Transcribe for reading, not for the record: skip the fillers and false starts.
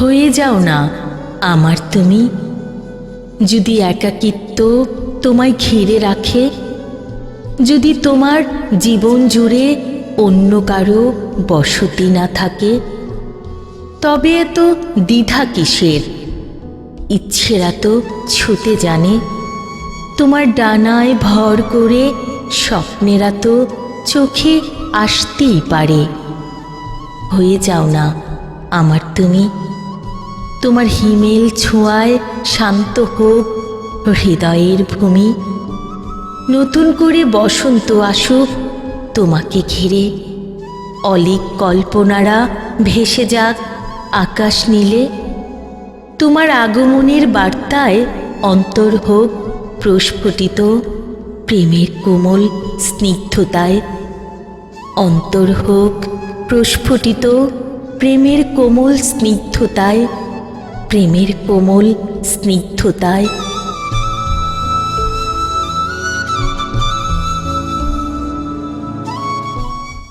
হয়ে যাও না আমার তুমি। যদি একাকিত্ব তোমায় ঘিরে রাখে, যদি তোমার জীবন জুড়ে অন্য কারো বসতি না থাকে, তবে এত দ্বিধা কিসের? ইচ্ছেরা তো ছুতে জানে, তোমার ডানায় ভর করে স্বপ্নেরা তো চোখে আসতেই পারে। হয়ে যাও না আমার তুমি। তোমার হিমেল ছোঁয়ায় শান্ত হোক হৃদয়ের ভূমি। নতুন করে বসন্ত আসুক তোমাকে ঘিরে। অলিক কল্পনারা ভেসে যাক আকাশ নীলে। তোমার আগমনের বার্তায় অন্তর হোক প্রস্ফুটিত প্রেমের কোমল স্নিগ্ধতায়। অন্তর হোক প্রস্ফুটিত প্রেমের কোমল স্নিগ্ধতায়, প্রেমের কোমল স্নিগ্ধতায়।